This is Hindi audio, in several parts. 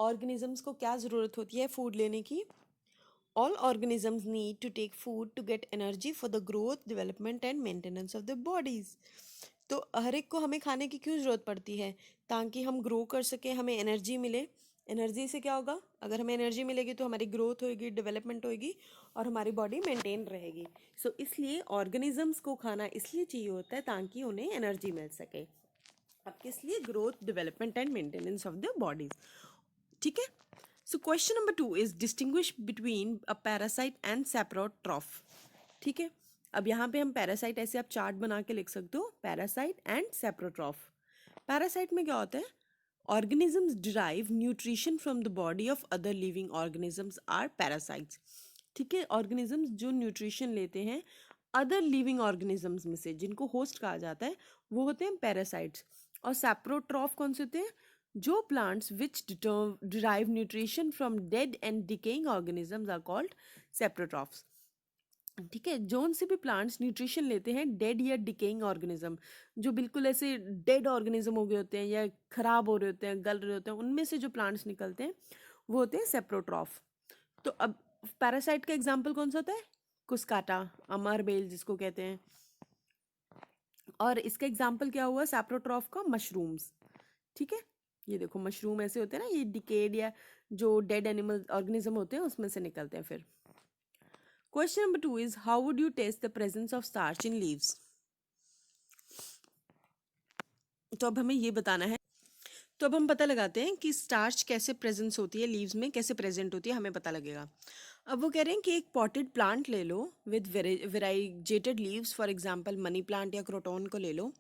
ऑर्गेनिजम्स को क्या ज़रूरत होती है फूड लेने की? All organisms need to take food to get energy for the growth, development and maintenance of their bodies. तो हर एक को हमें खाने की क्यों ज़रूरत पड़ती है? ताकि हम ग्रो कर सकें, हमें एनर्जी मिले। एनर्जी से क्या होगा? अगर हमें एनर्जी मिलेगी तो हमारी ग्रोथ होएगी, डेवलपमेंट होएगी और हमारी बॉडी मेंटेन रहेगी। सो इसलिए ऑर्गेनिजम्स को खाना इसलिए चाहिए होता है ताकि उन्हें एनर्जी मिल सके। अब किस लिए? Growth, development and maintenance of the bodies. ठीक है। So question number 2 is distinguish between a parasite and saprotroph. ठीक है। अब यहाँ पे हम पैरासाइट ऐसे आप चार्ट बना के लिख सकते हो, पैरासाइट एंड सैप्रोट्रॉफ। पैरासाइट में क्या होता है? Organisms derive nutrition from the body of other living organisms are parasites. ठीक है। ऑर्गेनिजम्स जो न्यूट्रिशन लेते हैं अदर लिविंग ऑर्गेनिजम्स में से, जिनको होस्ट कहा जाता है, वो होते हैं पैरासाइट्स। और सैप्रोट्रॉफ कौन से होते हैं? जो plants which derive nutrition from dead and decaying organisms are called saprotrophs. ठीक है। जोन से भी प्लांट्स न्यूट्रिशन लेते हैं डेड या डिकेइंग ऑर्गेनिज्म, जो बिल्कुल ऐसे डेड ऑर्गेनिज्म हो गए होते हैं या खराब हो रहे होते हैं, गल रहे होते हैं, उनमें से जो प्लांट्स निकलते हैं वो होते हैं सैप्रोट्रॉफ। तो अब पैरासाइट का एग्जाम्पल कौन सा होता है? कुस्काटा, अमर बेल जिसको कहते हैं। और इसका एग्जाम्पल क्या हुआ सैप्रोट्रॉफ का? मशरूम्स। ठीक है। ये देखो मशरूम ऐसे होते हैं ना, ये डिकेड या जो डेड एनिमल ऑर्गेनिज्म होते हैं उसमें से निकलते हैं। फिर question number 2 is how would you test the presence of starch in leaves. तो अब हमें ये बताना है, तो अब हम पता लगाते हैं कि स्टार्च कैसे प्रेजेंस होती है लीव्स में, कैसे प्रेजेंट होती है, हमें पता लगेगा। अब वो कह रहे हैं कि एक पॉटेड प्लांट ले लो with variegated leaves, for example money plant या क्रोटोन को ले लो।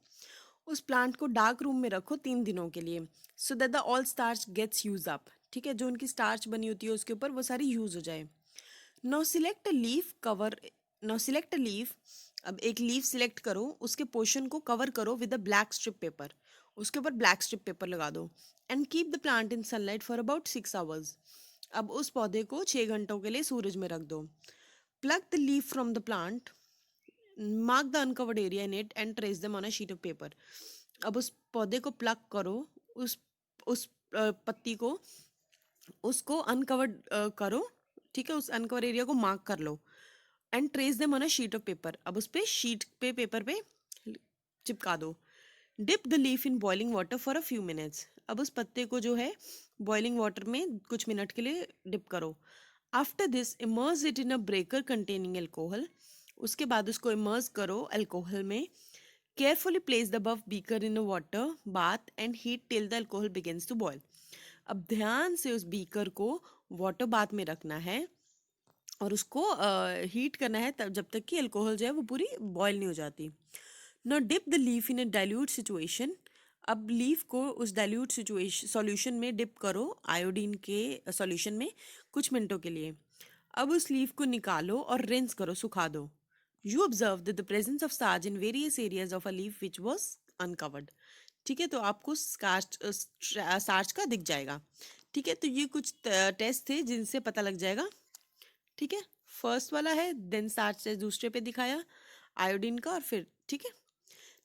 उस प्लांट को डार्क रूम में रखो 3 दिनों के लिए, so that the all starch gets used up. ठीक है। जो उनकी स्टार्च बनी होती है उसके ऊपर वो सारी यूज हो जाए। Now select a leaf cover, now select a leaf. अब एक लीफ सिलेक्ट करो, उसके पोर्शन को कवर करो with a black strip paper, उसके ऊपर ब्लैक स्ट्रिप पेपर लगा दो। And keep the plant in sunlight for about 6 hours. अब उस पौधे को 6 घंटों के लिए सूरज में रख दो। Plug the leaf from the plant, mark the uncovered area in it and trace them on a sheet of paper. अब उस पौधे को प्लग करो, उस पत्ती को, उसको अनकवर्ड करो। ठीक है। उस अनकवर एरिया को मार्क कर लो and trace them on a sheet of paper. अब उस पे शीट पे पेपर पे चिपका दो। Dip the leaf in boiling water for a few minutes. अब उस पत्ते को जो है बॉइलिंग वाटर में कुछ मिनट के लिए डिप करो। After this immerse it in a breaker containing alcohol. उसके बाद उसको इमर्ज करो अल्कोहल में। Carefully place the above beaker in a water bath and heat till the alcohol begins to boil. अब ध्यान से उस बीकर को वाटर बाथ में रखना है और उसको हीट करना है तब जब तक कि अल्कोहल जो है वो पूरी बॉयल नहीं हो जाती। No dip the leaf in a dilute situation. अब लीफ को उस डाइल्यूट सिचुएशन सॉल्यूशन में डिप करो, आयोडीन के सॉल्यूशन में, कुछ मिनटों के लिए। अब उस लीफ को निकालो और रिंस करो, सुखा दो। You observe that the presence of starch in various areas of a leaf which was uncovered. ठीक है। तो आपको स्टार्च का दिख जाएगा। ठीक है। तो ये कुछ टेस्ट थे जिनसे पता लग जाएगा। ठीक है। फर्स्ट वाला है, देन स्टार्च से दूसरे पे दिखाया आयोडीन का, और फिर ठीक है।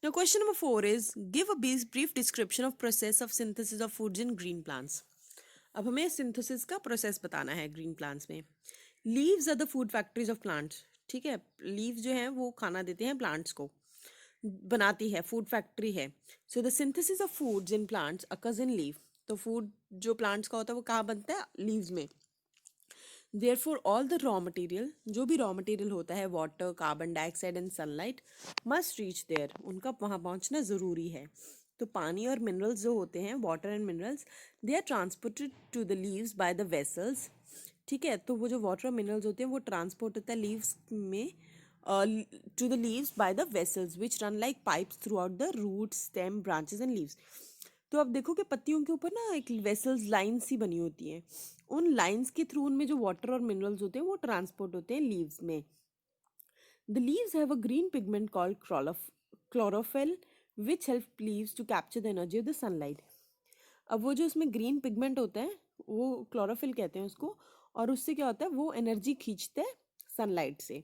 Now question number 4 is give a brief description of process of synthesis of foods in green plants. अब हमें सिंथेसिस का प्रोसेस बताना है ग्रीन प्लांट्स में। Leaves are the food factories of plants. ठीक है। लीव्स जो हैं वो खाना देते हैं प्लांट्स को, बनाती है, फूड फैक्ट्री है। So the synthesis of foods in plants occurs in leave. तो फूड जो प्लांट्स का होता है वो कहाँ बनता है? लीव्स में। Therefore, all the raw material, जो भी raw material होता है, water, carbon dioxide and sunlight, must reach there. उनका वहाँ पहुँचना ज़रूरी है। तो पानी और मिनरल्स जो होते हैं, water and minerals, they are transported to the leaves by the vessels. ठीक है। तो वो जो वाटर और मिनरल्स होते हैं वो ट्रांसपोर्ट होता है लीव्स में to the leaves by the vessels which run like pipes throughout the root, stem, branches and leaves. तो अब देखो कि पत्तियों के ऊपर ना एक वेसल्स लाइन्स सी बनी होती हैं। उन लाइन्स के थ्रू उनमें जो वाटर और मिनरल्स होते हैं वो ट्रांसपोर्ट होते हैं लीव्स में। The leaves have a green pigment called chlorophyll which help leaves to capture the energy of the sunlight. अब वो जो उसमें ग्रीन पिगमेंट होता है वो क्लोरोफिल कहते हैं उसको, और उससे क्या होता है वो एनर्जी खींचते हैं सनलाइट से।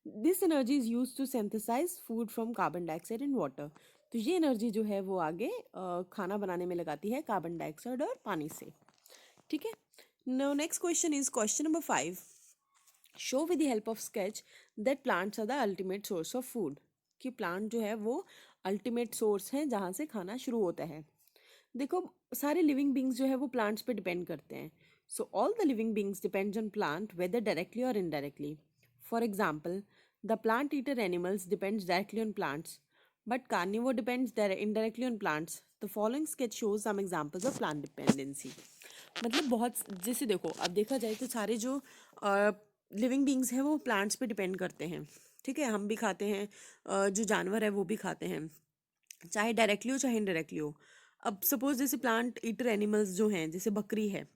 This energy is used to synthesize food from carbon dioxide and water. तो ये एनर्जी जो है वो आगे खाना बनाने में लगाती है कार्बन डाइऑक्साइड और पानी से। ठीक है। Now next question is question number 5, show with the help of sketch that plants are the ultimate source of food, कि प्लांट जो है वो अल्टीमेट सोर्स है जहाँ से खाना शुरू होता है। देखो, सारे लिविंग बींग्स जो है वो प्लांट्स पे डिपेंड करते हैं। So all the living beings depends on plant whether directly और indirectly. For example, the plant eater animals depends directly on plants, but carnivore depends indirectly on plants. The following sketch shows some examples of plant dependency. मतलब बहुत, जैसे देखो, अब देखा जाए तो सारे जो लिविंग बींग्स हैं वो प्लांट्स पे डिपेंड करते हैं। ठीक है, हम भी खाते हैं, जो जानवर है वो भी खाते हैं, चाहे डायरेक्टली हो चाहे इनडायरेक्टली हो। अब सपोज जैसे प्लांट ईटर एनिमल्स जो हैं, जैसे बकरी है,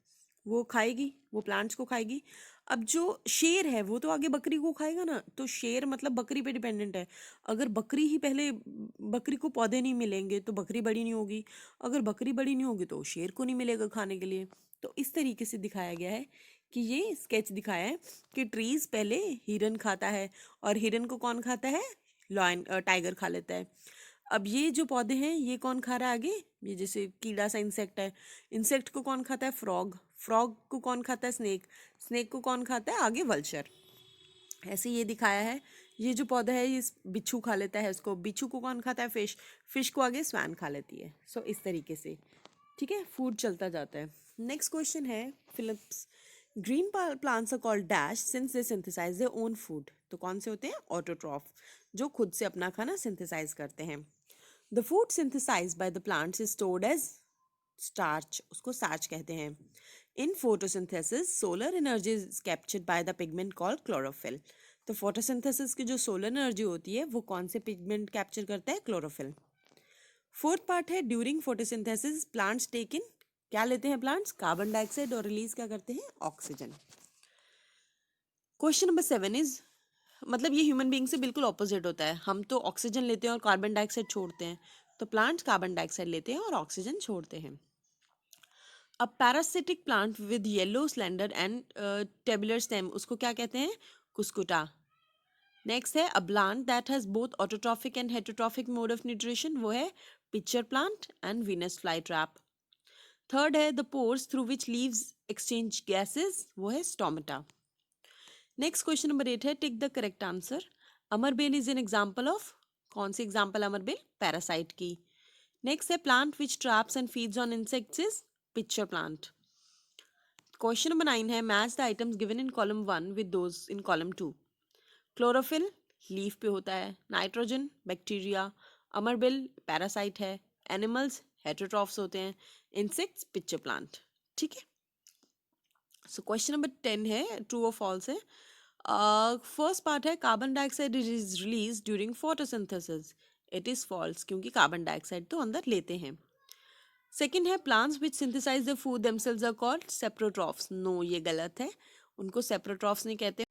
वो खाएगी, वो प्लांट्स को खाएगी। अब जो शेर है वो तो आगे बकरी को खाएगा ना, तो शेर मतलब बकरी पे डिपेंडेंट है। अगर बकरी ही पहले, बकरी को पौधे नहीं मिलेंगे तो बकरी बड़ी नहीं होगी, अगर बकरी बड़ी नहीं होगी तो शेर को नहीं मिलेगा खाने के लिए। तो इस तरीके से दिखाया गया है कि ये स्केच दिखाया है कि ट्रीज पहले हिरन खाता है, और हिरन को कौन खाता है, लॉयन, टाइगर खा लेता है। अब ये जो पौधे हैं ये कौन खा रहा है आगे, ये जैसे कीड़ा सा इंसेक्ट है, इंसेक्ट को कौन खाता है, फ्रॉग, फ्रॉग को कौन खाता है, स्नेक, स्नेक को कौन खाता है आगे, वल्चर। ऐसे ये दिखाया है, ये जो पौधा है ये बिच्छू खा लेता है उसको, बिच्छू को कौन खाता है, फिश, फिश को आगे स्वैन खा लेती है। सो इस तरीके से, ठीक है, फूड चलता जाता है। नेक्स्ट क्वेश्चन है फिलिप्स, green plants are called dash since they synthesize their own food. तो कौन से होते हैं, ऑटोट्रॉफ, जो खुद से अपना खाना सिंथेसाइज करते हैं। The food synthesize by the plants is stored as starch, उसको स्टार्च कहते हैं। In photosynthesis solar energy is captured by the pigment called chlorophyll. तो फोटोसिंथेसिस की जो सोलर एनर्जी होती है वो कौन से पिगमेंट कैप्चर करता है, क्लोरोफिल। फोर्थ पार्ट है, ड्यूरिंग फोटोसिंथेसिस प्लांट्स टेक इन, क्या लेते हैं प्लांट्स, कार्बन डाइऑक्साइड, और रिलीज क्या करते हैं, ऑक्सीजन। क्वेश्चन नंबर 7 इज, मतलब ये ह्यूमन बीइंग से बिल्कुल ऑपोजिट होता है, हम तो ऑक्सीजन लेते हैं और कार्बन डाइऑक्साइड छोड़ते हैं, तो प्लांट्स कार्बन डाइऑक्साइड लेते हैं और ऑक्सीजन छोड़ते हैं। A parasitic plant with yellow slender and tubular stem, उसको क्या कहते हैं, कुस्कुटा। नेक्स्ट है, a plant that has both autotrophic and heterotrophic mode of nutrition, वो है pitcher plant and Venus fly trap. Third है, the pores through which leaves exchange gases, वो है स्टोमेटा। नेक्स्ट क्वेश्चन नंबर 8 है, टिक द करेक्ट आंसर। अमर बेल इज एन एग्जाम्पल ऑफ, कौन सी एग्जाम्पल अमर बेल, पैरासाइट की। नेक्स्ट है, plant which traps and feeds on insects is pitcher plant. Question number 9 है, match the items given in column 1 with those in column 2। Chlorophyll leaf पे होता है, नाइट्रोजन बैक्टीरिया, अमर बेल पैरासाइट है, एनिमल्स हेटरोट्रॉफ्स होते हैं, इंसेक्ट्स पिक्चर प्लांट। ठीक है, सो क्वेश्चन नंबर 10 है, ट्रू और फॉल्स है। फर्स्ट पार्ट है, carbon dioxide is release during photosynthesis, it is false, क्योंकि कार्बन डाइऑक्साइड तो अंदर लेते हैं। सेकेंड है, plants which synthesize the food themselves are called saprotrophs, no ये गलत है, उनको सेप्रोट्रॉफ्स नहीं कहते।